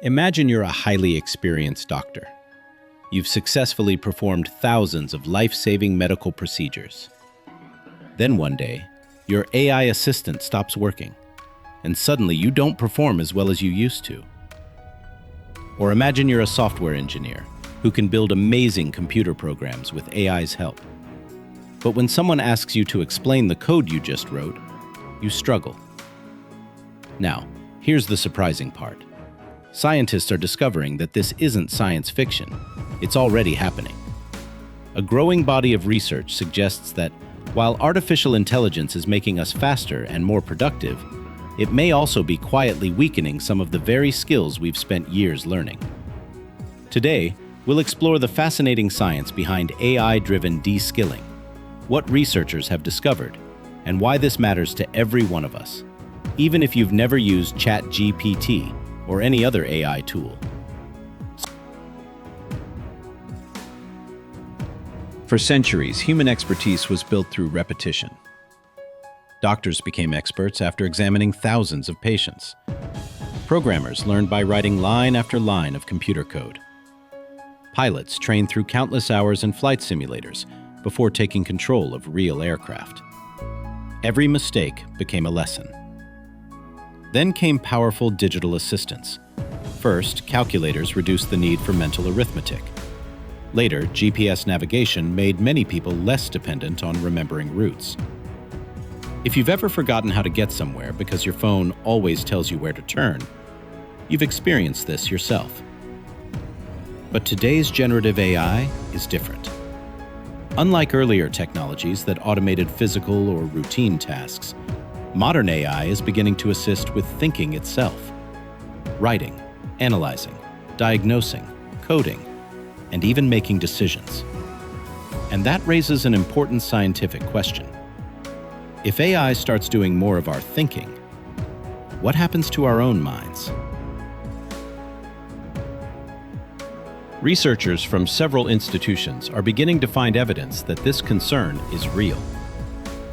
Imagine you're a highly experienced doctor. You've successfully performed thousands of life-saving medical procedures. Then one day, your AI assistant stops working, and suddenly you don't perform as well as you used to. Or imagine you're a software engineer who can build amazing computer programs with AI's help. But when someone asks you to explain the code you just wrote, you struggle. Now, here's the surprising part. Scientists are discovering that this isn't science fiction. It's already happening. A growing body of research suggests that while artificial intelligence is making us faster and more productive, it may also be quietly weakening some of the very skills we've spent years learning. Today, we'll explore the fascinating science behind AI-driven de-skilling, what researchers have discovered, and why this matters to every one of us, even if you've never used ChatGPT or any other AI tool. For centuries, human expertise was built through repetition. Doctors became experts after examining thousands of patients. Programmers learned by writing line after line of computer code. Pilots trained through countless hours in flight simulators before taking control of real aircraft. Every mistake became a lesson. Then came powerful digital assistants. First, calculators reduced the need for mental arithmetic. Later, GPS navigation made many people less dependent on remembering routes. If you've ever forgotten how to get somewhere because your phone always tells you where to turn, you've experienced this yourself. But today's generative AI is different. Unlike earlier technologies that automated physical or routine tasks, modern AI is beginning to assist with thinking itself. Writing, analyzing, diagnosing, coding, and even making decisions. And that raises an important scientific question. If AI starts doing more of our thinking, what happens to our own minds? Researchers from several institutions are beginning to find evidence that this concern is real.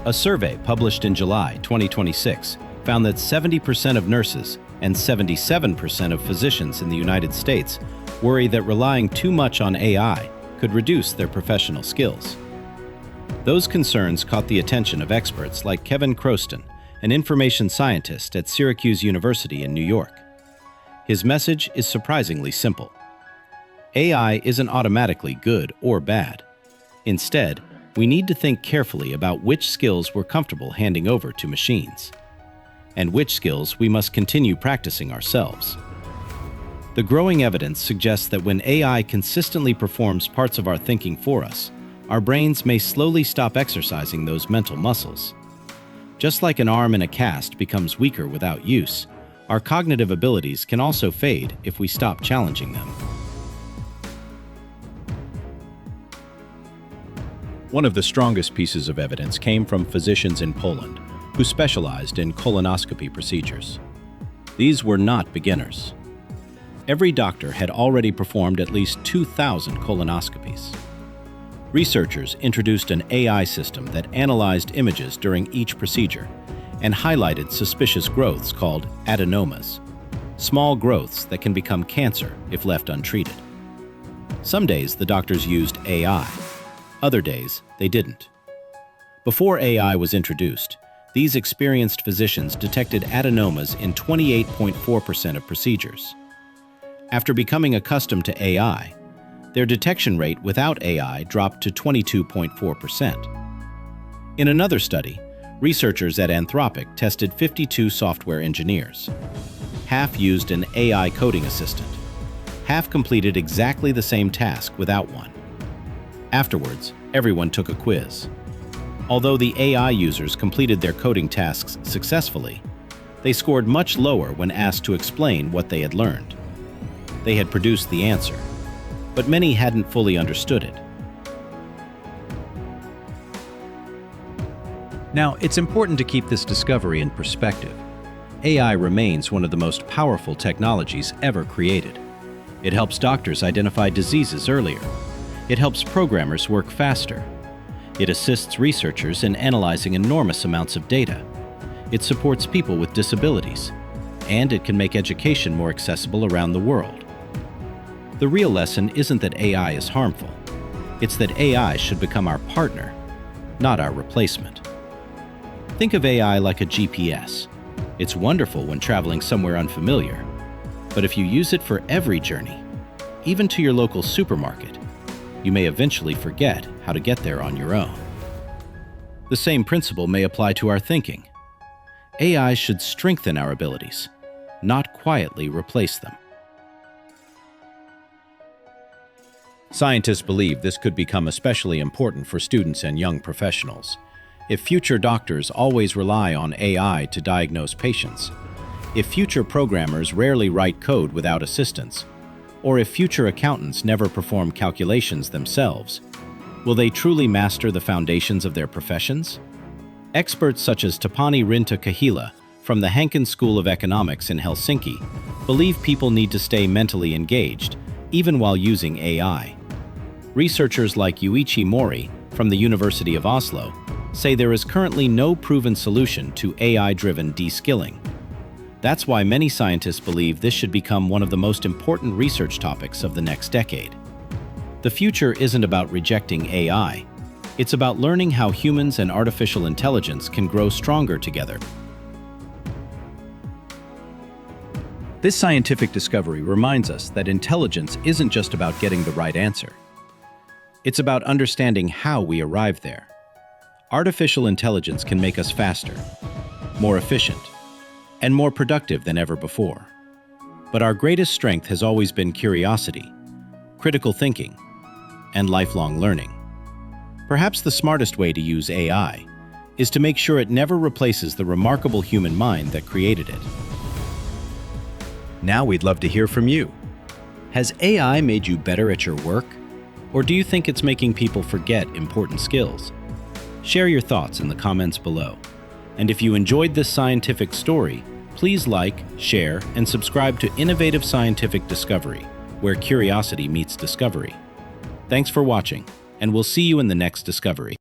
A survey published in July 2026 found that 70% of nurses and 77% of physicians in the United States worry that relying too much on AI could reduce their professional skills. Those concerns caught the attention of experts like Kevin Croston, an information scientist at Syracuse University in New York. His message is surprisingly simple. AI isn't automatically good or bad. Instead, we need to think carefully about which skills we're comfortable handing over to machines, and which skills we must continue practicing ourselves. The growing evidence suggests that when AI consistently performs parts of our thinking for us, our brains may slowly stop exercising those mental muscles. Just like an arm in a cast becomes weaker without use, our cognitive abilities can also fade if we stop challenging them. One of the strongest pieces of evidence came from physicians in Poland who specialized in colonoscopy procedures. These were not beginners. Every doctor had already performed at least 2,000 colonoscopies. Researchers introduced an AI system that analyzed images during each procedure and highlighted suspicious growths called adenomas, small growths that can become cancer if left untreated. Some days the doctors used AI. Other days, they didn't. Before AI was introduced, these experienced physicians detected adenomas in 28.4% of procedures. After becoming accustomed to AI, their detection rate without AI dropped to 22.4%. In another study, researchers at Anthropic tested 52 software engineers. Half used an AI coding assistant. Half completed exactly the same task without one. Afterwards, everyone took a quiz. Although the AI users completed their coding tasks successfully, they scored much lower when asked to explain what they had learned. They had produced the answer, but many hadn't fully understood it. Now, it's important to keep this discovery in perspective. AI remains one of the most powerful technologies ever created. It helps doctors identify diseases earlier. It helps programmers work faster. It assists researchers in analyzing enormous amounts of data. It supports people with disabilities. and it can make education more accessible around the world. The real lesson isn't that AI is harmful. It's that AI should become our partner, not our replacement. Think of AI like a GPS. It's wonderful when traveling somewhere unfamiliar, but if you use it for every journey, even to your local supermarket, you may eventually forget how to get there on your own. The same principle may apply to our thinking. AI should strengthen our abilities, not quietly replace them. Scientists believe this could become especially important for students and young professionals. If future doctors always rely on AI to diagnose patients, if future programmers rarely write code without assistance, or if future accountants never perform calculations themselves, will they truly master the foundations of their professions? Experts such as Tapani Rinta-Kahila from the Hanken School of Economics in Helsinki believe people need to stay mentally engaged, even while using AI. Researchers like Yuichi Mori from the University of Oslo say there is currently no proven solution to AI-driven de-skilling. That's why many scientists believe this should become one of the most important research topics of the next decade. The future isn't about rejecting AI. It's about learning how humans and artificial intelligence can grow stronger together. This scientific discovery reminds us that intelligence isn't just about getting the right answer. It's about understanding how we arrive there. Artificial intelligence can make us faster, more efficient, and more productive than ever before. But our greatest strength has always been curiosity, critical thinking, and lifelong learning. Perhaps the smartest way to use AI is to make sure it never replaces the remarkable human mind that created it. Now we'd love to hear from you. Has AI made you better at your work? Or do you think it's making people forget important skills? Share your thoughts in the comments below. And if you enjoyed this scientific story, please like, share, and subscribe to Innovative Scientific Discovery, where curiosity meets discovery. Thanks for watching, and we'll see you in the next discovery.